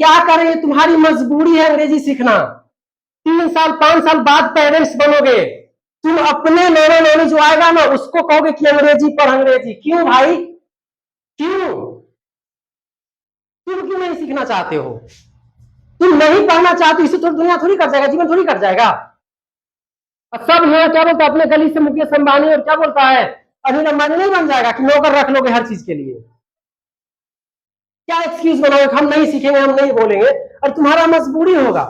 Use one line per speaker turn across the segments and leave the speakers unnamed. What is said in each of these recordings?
क्या करें, तुम्हारी मजबूरी है अंग्रेजी सीखना। 3 साल 5 साल बाद पेरेंट्स बनोगे, तुम अपने नैनो नैनी जो आएगा ना उसको कहोगे कि अंग्रेजी पढ़ अंग्रेजी। क्यों भाई, क्यों? तुम क्यों नहीं सीखना चाहते हो? तुम नहीं पढ़ना चाहते, इससे थोड़ी दुनिया थोड़ी कट जाएगा, जीवन थोड़ी कट जाएगा। सब है क्या बोलता है अपने गली से मुकेश अंबानी और क्या बोलता है अनिल अंबानी नहीं बन जाएगा कि नौकर रख लोगे हर चीज के लिए। क्या एक्सक्यूज बनाओगे, हम नहीं सीखेंगे, हम नहीं बोलेंगे, और तुम्हारा मजबूरी होगा।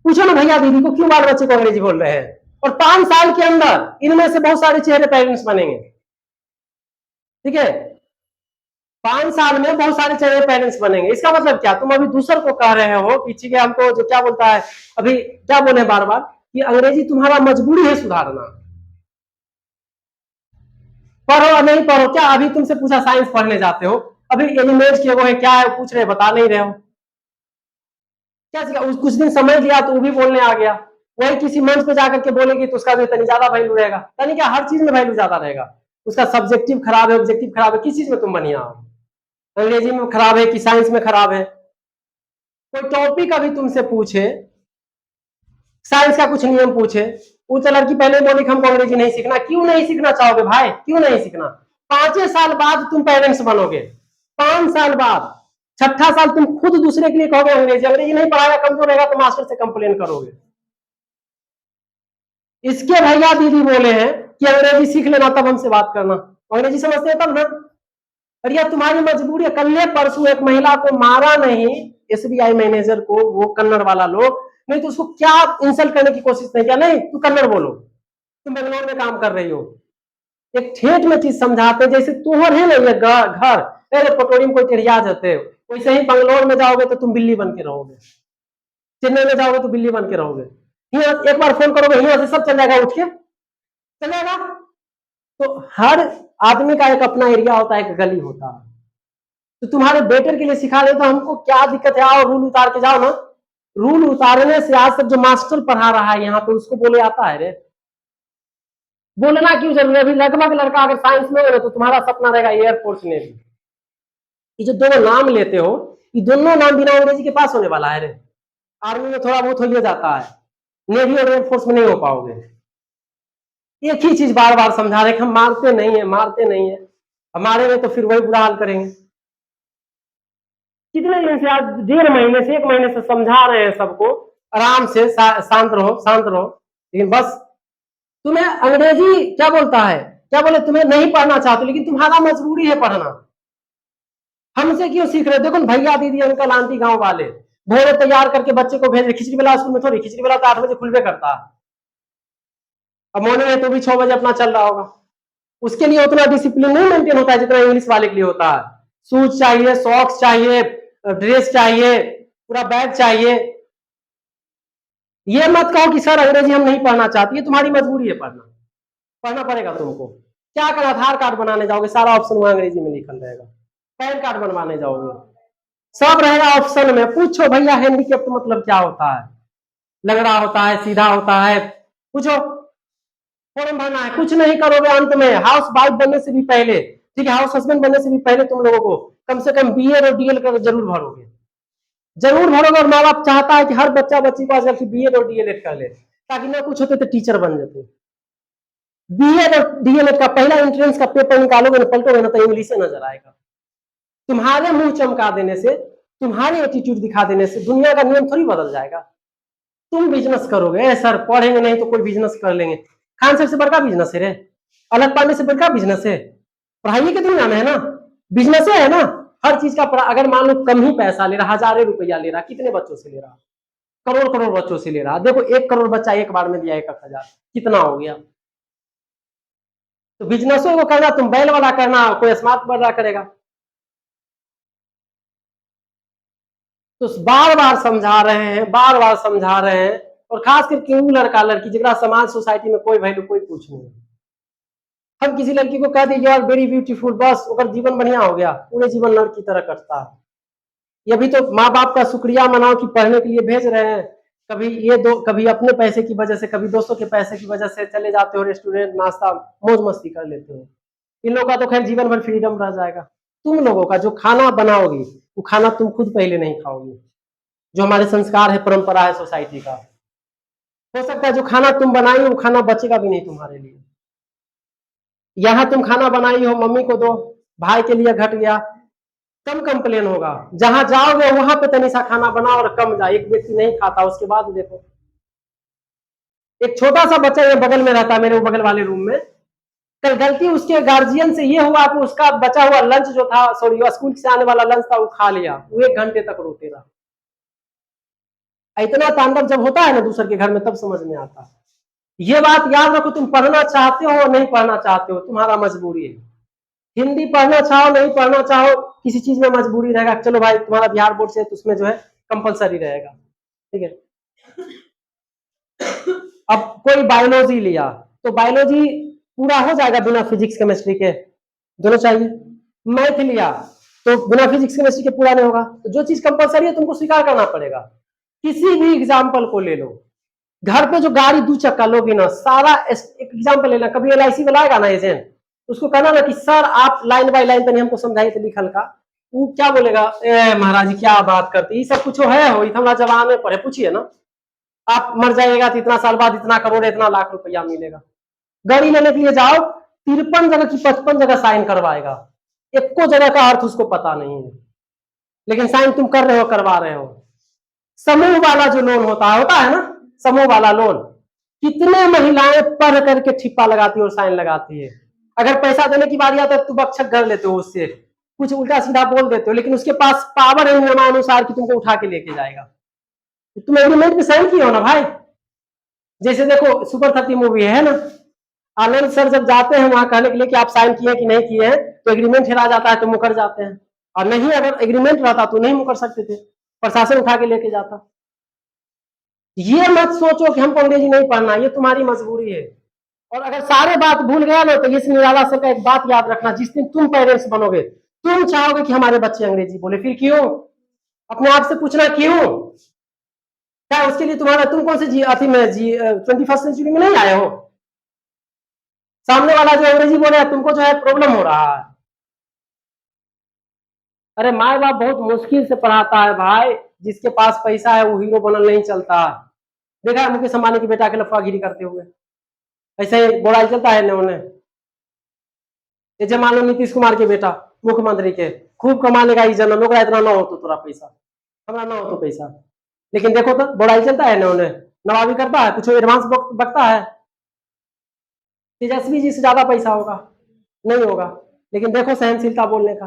पूछो ना भैया दीदी को क्यों बाल बच्चे को अंग्रेजी बोल रहे हैं, और 5 साल के अंदर इनमें से बहुत सारे चेहरे पेरेंट्स बनेंगे। ठीक है, 5 साल में बहुत सारे चेहरे पेरेंट्स बनेंगे। इसका मतलब क्या, तुम अभी दूसर को कह रहे हो कि ठीक है हमको जो क्या बोलता है अभी क्या बोले बार बार कि अंग्रेजी तुम्हारा मजबूरी है सुधारना। पढ़ो और नहीं पढ़ो, क्या अभी तुमसे पूछा साइंस पढ़ने जाते हो, अभी एलिमेंट्स के वो है क्या है पूछ रहे, बता नहीं रहे हो। क्या सीखा, कुछ दिन समझ लिया तो वो भी बोलने आ गया। वही किसी मंच पे जाकर के बोलेगी तो उसका जो इतनी ज्यादा वैल्यू रहेगा, यानी क्या हर चीज में वैल्यू ज्यादा रहेगा। उसका सब्जेक्टिव खराब है, ऑब्जेक्टिव खराब है, किस चीज में तुम बढ़िया हो, अंग्रेजी में खराब है कि साइंस में खराब है। कोई टॉपिक अभी तुमसे पूछे, साइंस का कुछ नियम पूछे, वो लड़की पहले बोली कि हमको अंग्रेजी नहीं सीखना। क्यों नहीं सीखना चाहोगे भाई, क्यों नहीं सीखना? 5 साल बाद तुम पेरेंट्स बनोगे, 5 साल बाद, छठा साल तुम खुद दूसरे के लिए कहोगे अंग्रेजी, अंग्रेजी नहीं पढ़ाया कमजोर रहेगा तो मास्टर से कंप्लेन करोगे। इसके भैया दीदी बोले हैं कि अंग्रेजी सीख लेना तब हमसे बात करना, अंग्रेजी समझते हैं तब ना। और यह तुम्हारी मजबूरी है। कल परसों एक महिला को मारा नहीं, एसबीआई मैनेजर को, वो कन्नड़ वाला लोग, नहीं तो उसको क्या इंसल्ट करने की कोशिश नहीं किया, नहीं तू कन्नड़ बोलो, तुम बेंगलोर में काम कर रही हो। एक ठेठ में चीज समझाते, जैसे तुहर है ना ये घर, अरे पटोरी में कोई टेढ़िया जाते हो, वैसे ही बंगलोर में जाओगे तो तुम बिल्ली बन के रहोगे, चेन्नई में जाओगे तो बिल्ली बन के रहोगे। यहाँ एक बार फोन करोगे यहाँ से सब चल जाएगा, उठ के चलेगा। तो हर आदमी का एक अपना एरिया होता है, एक गली होता है। तो तुम्हारे बेटर के लिए सिखा रहे तो हमको क्या दिक्कत है, आओ रूल उतार के जाओ ना। रूल उतारने से आज तक जो मास्टर पढ़ा रहा है यहाँ पे उसको बोले आता है रे, बोलना क्यों जरूरी है? अभी लगभग लड़का अगर साइंस में हो तो तुम्हारा सपना रहेगा एयरफोर्स नेवी। ये जो दोनों नाम लेते हो, ये दोनों नाम बिना अंग्रेजी के पास होने वाला है रे। आर्मी में थोड़ा बहुत हो ही जाता है, नेवी और एयरफोर्स में नहीं हो पाओगे। एक ही चीज बार बार समझा रहे, हम मारते नहीं है, मारते नहीं है, हमारे में तो फिर वही बुरा हाल करेंगे। कितने दिन से, आज 1.5 महीने से 1 महीने से समझा रहे हैं सबको, आराम से शांत रहो शांत रहो, लेकिन बस तुम्हें अंग्रेजी क्या बोलता है, क्या बोले तुम्हें नहीं पढ़ना चाहते, लेकिन तुम्हारा मजबूरी है पढ़ना। हमसे क्यों सीख रहे? देखो भैया दीदी अंकल आंटी गांव वाले भोरे तैयार करके बच्चे को भेज रहे, खिचड़ी वाला स्कूल में थोड़ी, खिचड़ी वाला तो 8 बजे खुलबे करता है, अब मॉर्निंग है तो भी 6 बजे अपना चल रहा होगा। उसके लिए उतना डिसिप्लिन नहीं मेंटेन होता है जितना इंग्लिश वाले के लिए होता है। शूज चाहिए, सॉक्स चाहिए, ड्रेस चाहिए, पूरा बैग चाहिए। ये मत कहो कि सर अंग्रेजी हम नहीं पढ़ना चाहती, ये तुम्हारी मजबूरी है, पढ़ना पढ़ना पड़ेगा तुमको। क्या कर, आधार कार्ड बनाने जाओगे सारा ऑप्शन वहां अंग्रेजी में लिखल रहेगा, पैन कार्ड बनवाने जाओगे सब रहेगा ऑप्शन में। पूछो भैया हैंडीकेप मतलब क्या होता है, लगड़ा होता है, सीधा होता है, पूछो, फॉर्म भरना है, कुछ नहीं करोगे। अंत में हाउस वाइफ बनने से भी पहले, ठीक है, हाउस हस्बैंड बनने से भी पहले तुम लोगों को कम से कम बीएड और डीएल कर जरूर भरोगे, जरूर भरोगे। और माँ बाप चाहता है कि हर बच्चा बच्ची को आजकल बीएड और डीएलएड कर ले, ताकि ना कुछ होते तो टीचर बन जाते। बीएड और डीएलएड का पहला एंट्रेंस का पेपर निकालोगे ना, पलटोगे ना तो इंग्लिश से नजर आएगा। तुम्हारे मुंह चमका देने से, तुम्हारे एटीट्यूड दिखा देने से दुनिया का नियम थोड़ी बदल जाएगा। तुम बिजनेस करोगे, सर पढ़ेंगे नहीं तो कोई बिजनेस कर लेंगे, खान सर से बड़का बिजनेस है रे, अलग पाने से बड़का बिजनेस है, पढ़ाई के दुनिया में है ना, बिजनेस है ना। हर चीज का अगर मान लो कम ही पैसा ले रहा, 1000 रुपया ले रहा, कितने बच्चों से ले रहा, करोड़ करोड़ बच्चों से ले रहा। देखो 1 करोड़ बच्चा एक बार में दिया 1,000, कितना हो गया? तो बिजनेसों को करना, तुम बैल वाला करना, कोई स्मार्ट वाला करेगा। तो बार बार समझा रहे हैं, बार बार समझा रहे हैं, और खास करके वो लड़का लड़की जरा समाज सोसाइटी में कोई वैल्यू कोई कुछ नहीं। हम किसी लड़की को कह दें यू आर वेरी ब्यूटीफुल, बस अगर जीवन बढ़िया हो गया, पूरे जीवन लड़की तरह कटता है। ये भी तो माँ बाप का शुक्रिया मनाओ कि पढ़ने के लिए भेज रहे हैं। कभी ये दो, कभी अपने पैसे की वजह से, कभी दोस्तों के पैसे की वजह से चले जाते हो रेस्टोरेंट, नाश्ता मौज मस्ती कर लेते हो। इन लोगों का तो खैर जीवन भर फ्रीडम रह जाएगा। तुम लोगों का जो खाना बनाओगी वो खाना तुम खुद पहले नहीं खाओगी, जो हमारे संस्कार है, परंपरा है सोसाइटी का। हो सकता है जो खाना तुम बनाई हो वो खाना बचेगा भी नहीं तुम्हारे लिए। यहाँ तुम खाना बनाई हो, मम्मी को दो, भाई के लिए घट गया, कम कंप्लेन होगा। जहां जाओगे वहां पे तनिसा खाना बनाओ और कम जाए, एक व्यक्ति नहीं खाता, उसके बाद देखो एक छोटा सा बच्चा ये बगल में रहता है, मेरे बगल वाले रूम में, कल गलती उसके गार्जियन से ये हुआ कि उसका बचा हुआ लंच जो था, सॉरी स्कूल से आने वाला लंच था, वो खा लिया। वो 1 घंटे तक रोते रहा। इतना तांडव जब होता है ना दूसरे के घर में, तब समझ में आता है। ये बात याद रखो, तुम पढ़ना चाहते हो नहीं पढ़ना चाहते हो, तुम्हारा मजबूरी है। हिंदी पढ़ना चाहो नहीं पढ़ना चाहो, किसी चीज में मजबूरी रहेगा। चलो भाई तुम्हारा बिहार बोर्ड से, तो उसमें जो है कंपलसरी रहेगा, ठीक है। अब कोई बायोलॉजी लिया तो बायोलॉजी पूरा हो जाएगा बिना फिजिक्स केमिस्ट्री के, दोनों चाहिए। मैथ लिया तो बिना फिजिक्स केमिस्ट्री के पूरा नहीं होगा। तो जो चीज कंपलसरी है तुमको स्वीकार करना पड़ेगा। किसी भी एग्जाम्पल को ले लो, घर पे जो गाड़ी 2 चक्का लोगे ना, सारा एक एग्जाम्पल लेना, कभी LIC वाला आएगा ना एजेंट, उसको कहना ना कि सर आप लाइन बाय लाइन नहीं हमको समझाइए तो लिखल का, वो क्या बोलेगा, ए महाराज जी क्या बात करते, ये सब कुछ है हो, इतना जवान में पढ़े, पूछिए ना। आप मर जाइएगा तो इतना साल बाद इतना करोड़ इतना लाख रुपया मिलेगा। गाड़ी लेने के लिए जाओ, 53 जगह की 55 जगह साइन करवाएगा, एको जगह का अर्थ उसको पता नहीं है, लेकिन साइन तुम कर रहे हो, करवा रहे हो। समूह वाला जो लोन होता है ना, समूह वाला लोन, कितने महिलाएं पढ़ करके ठिप्पा लगाती है और साइन लगाती है। अगर पैसा देने की बारी आता है तो बक्षक कर लेते हो, उससे कुछ उल्टा सीधा बोल देते हो, लेकिन उसके पास पावर है नियमानुसार कि तुमको उठा के लेके जाएगा। तुम एग्रीमेंट में साइन किए हो ना भाई। जैसे देखो सुपर 30 मूवी है ना, आनंद सर जब जाते हैं वहां कहने के लिए कि आप साइन किए कि नहीं किए हैं, तो एग्रीमेंट हेरा जाता है तो मुकर जाते हैं, और नहीं अगर एग्रीमेंट रहता तो नहीं मुकर सकते थे, प्रशासन उठा के लेके जाता। ये मत सोचो कि हमको अंग्रेजी नहीं पढ़ना, ये तुम्हारी मजबूरी है। और अगर सारे बात भूल गया ना, तो इस निराला सर का एक बात याद रखना, जिस दिन तुम पेरेंट्स बनोगे तुम चाहोगे कि हमारे बच्चे अंग्रेजी बोले, फिर क्यों? अपने आप से पूछना क्यों? क्या उसके लिए तुम्हारा, तुम कौन से जी अति में जी 21st सेंचुरी में नहीं आए हो? सामने वाला जो अंग्रेजी बोल रहा है तुमको जो है प्रॉब्लम हो रहा है। अरे माँ बाप बहुत मुश्किल से पढ़ाता है भाई, जिसके पास पैसा है वो हीरो बनल नहीं चलता। देखा है मुकेश अंबानी की बेटा के लफागिरी करते हुए, ऐसे ही बोराई चलता है उन्हें। ये मान लो नीतीश कुमार के बेटा मुख्यमंत्री के, खूब कमा लेगा ई जन्म, ओकरा इतना ना हो तो तोरा पैसा, हमारा ना हो तो पैसा, लेकिन देखो तो बोराई चलता है ना उन्हें, नवाबी करता है, कुछ एडवांस बकता है। तेजस्वी जी से ज्यादा पैसा होगा नहीं होगा, लेकिन देखो सहनशीलता बोलने का।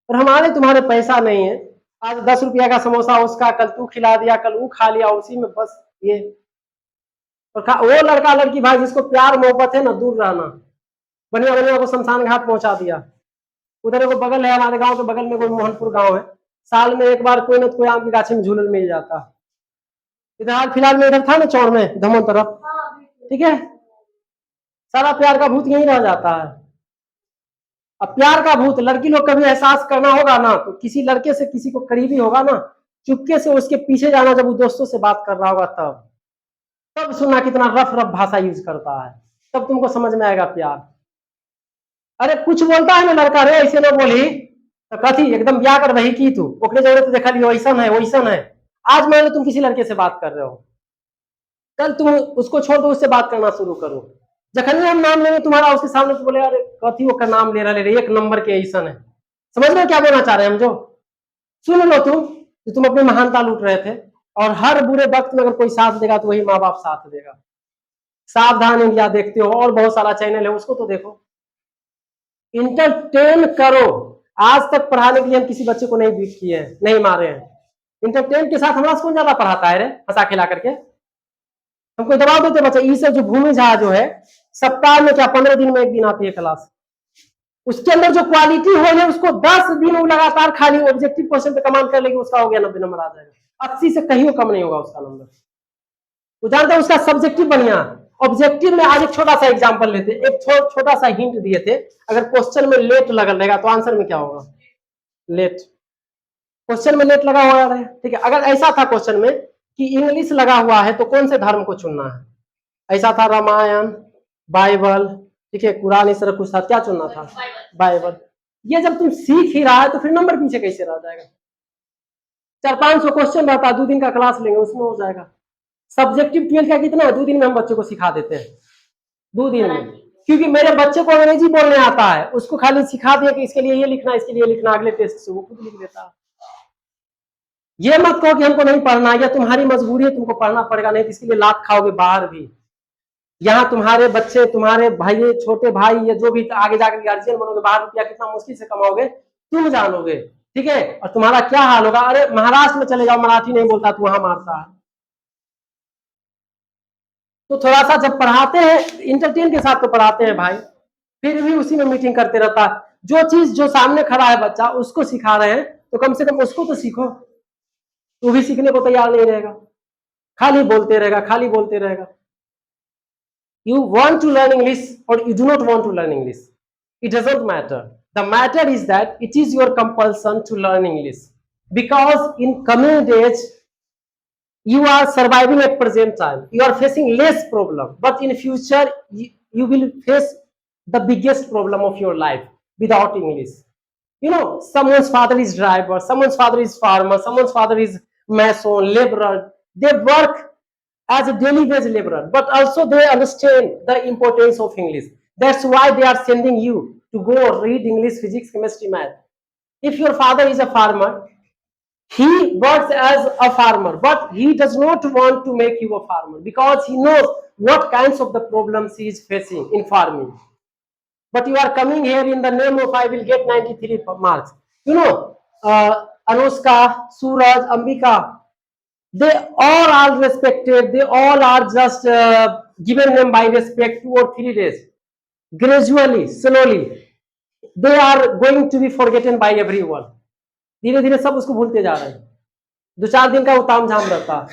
और हमारे तुम्हारे पैसा नहीं है, आज 10 रुपया का समोसा उसका, कल तू खिला दिया, कल वो खा लिया, उसी में बस ये। और वो लड़का लड़की भाई जिसको प्यार मोहब्बत है ना, दूर रहना। बढ़िया बढ़िया को शमशान घाट पहुंचा दिया। उधर को बगल है हमारे गांव के बगल में कोई मोहनपुर गांव है, साल में एक बार कोई ना कोई आम की गाछी में झूलन मिल जाता। इधर हाल फिलहाल में इधर था ना चौड़ में धमन तरफ, ठीक है, सारा प्यार का भूत यही रह जाता है। अब प्यार का भूत लड़की लोग कभी एहसास करना होगा ना, तो किसी लड़के से किसी को करीबी होगा ना, चुपके से उसके पीछे जाना, जब वो दोस्तों से बात कर रहा होगा तब तब सुनना कितना रफ रफ भाषा यूज करता है, तब तुमको समझ में आएगा प्यार। अरे कुछ बोलता है ना लड़का, रे ऐसे ना बोली तो कथी एकदम ब्याह कर वही की तू, ओकरे जरूरत देखा लियो ऐसा है वैसा है। आज मान लो तुम किसी लड़के से बात कर रहे हो, कल तुम उसको छोड़ दो, उससे बात करना शुरू करो, जखन हम नाम लेंगे तुम्हारा उसके सामने तो बोले अरे कथी का नाम ले रहा ले, एक नंबर के ऐसा है। समझ लो क्या बोलना चाह रहे हैं हम, जो सुन लो तुम, जो तुम अपनी महानता लूट रहे थे। और हर बुरे वक्त में अगर कोई साथ देगा तो वही माँ बाप साथ देगा। सावधान इंडिया देखते हो, और बहुत सारा चैनल है उसको तो देखो, इंटरटेन करो। आज तक पढ़ाने के लिए हम किसी बच्चे को नहीं बीट किए हैं, नहीं मारे हैं। इंटरटेन के साथ हमारा कौन ज्यादा पढ़ाता है रे, हंसा खिला करके हमको दबा देते बच्चे। इसे जो भूमि झा जो है, सप्ताह में क्या 15 दिन में एक दिन आती है क्लास, उसके अंदर जो क्वालिटी हो है उसको 10 दिन वो लगातार खाली ऑब्जेक्टिव क्वेश्चन पे कमांड कर लेगी, उसका हो गया 90 नंबर आ जाएगा, 80 से कहीं कम नहीं होगा उसका नंबर। वो जानते हैं उसका सब्जेक्टिव बढ़िया। ऑब्जेक्टिव में आज एक छोटा सा एग्जांपल लेते, एक छोटा सा हिंट दिए थे, अगर क्वेश्चन में लेट लगल रहेगा तो आंसर में क्या होगा, लेट। क्वेश्चन में लेट लगा हुआ है, ठीक है। अगर ऐसा था क्वेश्चन में कि इंग्लिश लगा हुआ है तो कौन से धर्म को चुनना है, ऐसा था रामायण, बाइबल, ठीक है, कुरान, इस तरह कुछ था, क्या चुनना था, बाइबल। ये जब तुम सीख ही रहा है तो फिर नंबर पीछे कैसे रह जाएगा। 400-500 क्वेश्चन रहता है, 2 दिन का क्लास लेंगे उसमें हो जाएगा। सब्जेक्टिव 12 का कितना है, 2 दिन में हम बच्चों को सिखा देते हैं, 2 दिन में। क्योंकि मेरे बच्चे को अंग्रेजी बोलने आता है, उसको खाली सिखा दिया कि इसके लिए ये लिखना, इसके लिए लिखना, अगले टेस्ट से वो खुद लिख लेता है। ये मत कहो कि हमको नहीं पढ़ना, या तुम्हारी मजबूरी है तुमको पढ़ना पड़ेगा, नहीं तो इसके लिए लात खाओगे बाहर भी। यहाँ तुम्हारे बच्चे, तुम्हारे भाई, छोटे भाई या जो भी आगे जाकर गार्जियन बनोगे, बाहर रुपया कितना मुश्किल से कमाओगे तुम जानोगे, ठीक है। और तुम्हारा क्या हाल होगा, अरे महाराष्ट्र में चले जाओ, मराठी नहीं बोलता तो वहां मारता है। तो थोड़ा सा जब पढ़ाते हैं इंटरटेन के साथ तो पढ़ाते हैं भाई, फिर भी उसी में मीटिंग करते रहता है। जो चीज जो सामने खड़ा है बच्चा उसको सिखा रहे हैं तो कम से कम उसको तो सीखो। वो भी सीखने को तैयार नहीं रहेगा, खाली बोलते रहेगा, खाली बोलते रहेगा। You want to learn English or you do not want to learn English, it doesn't matter. The matter is that it is your compulsion to learn English, because in coming days you are surviving at present time, you are facing less problem, but in future you will face the biggest problem of your life without English. You know, someone's father is driver, someone's father is farmer, someone's father is mason, laborer. They work as a daily wage laborer, but also they understand the importance of English. That's why they are sending you to go read English, physics, chemistry, math. If your father is a farmer, he works as a farmer, but he does not want to make you a farmer because he knows what kinds of the problems he is facing in farming. But you are coming here in the name of I will get 93 marks. You know, Anushka, Suraj, Ambika, they all are respected. They all are just given them by respect 2 or 3 days. Gradually, slowly, they are going to be forgotten by everyone. धीरे धीरे सब उसको भूलते जा रहे हैं, 2-4 दिन का उताम झाम रहता है।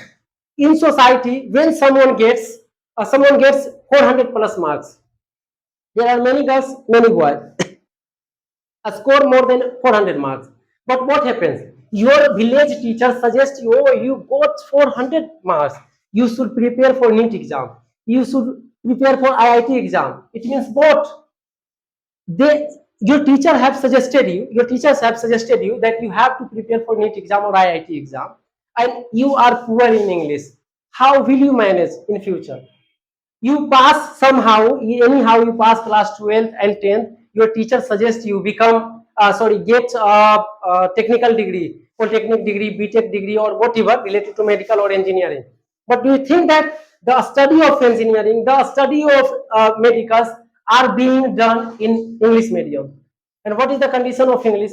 In society, when someone gets 400 plus marks, there are many girls, many boys score more than 400 marks. But what happens? Your village teacher suggests you, oh, you got 400 marks, you should prepare for NEET exam, you should prepare for IIT exam. It means what? Your teachers have suggested you that you have to prepare for NEET exam or IIT exam, and you are poor in English. How will you manage in future? You pass somehow, anyhow you pass class 12th and 10th, your teacher suggests you get a technical degree, polytechnic degree, BTech degree, or whatever related to medical or engineering. But do you think that the study of engineering, the study of medicals are being done in English medium? And what is the condition of English?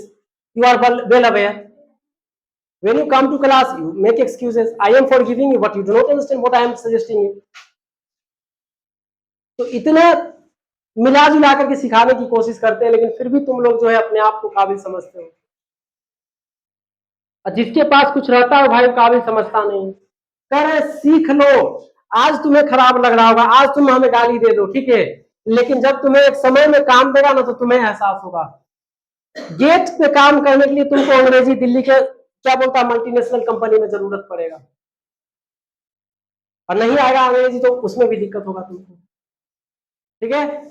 You are well aware. When you come to class, you make excuses. I am forgiving you, but you do not understand what I am suggesting you. तो इतना मिला जुला करके सिखाने की कोशिश करते हैं, लेकिन फिर भी तुम लोग जो है अपने आप को काबिल समझते हो, और जिसके पास कुछ रहता है भाई काबिल समझता नहीं। कह रहे सीख लो, आज तुम्हें खराब लग रहा होगा, आज तुम हमें गाली दे दो, ठीक है, लेकिन जब तुम्हें एक समय में काम देगा ना तो तुम्हें एहसास होगा। गेट पे काम करने के लिए तुमको अंग्रेजी दिल्ली के क्या बोलता है मल्टीनेशनल कंपनी में जरूरत पड़ेगा, और नहीं आएगा अंग्रेजी तो उसमें भी दिक्कत होगा तुमको, ठीक है।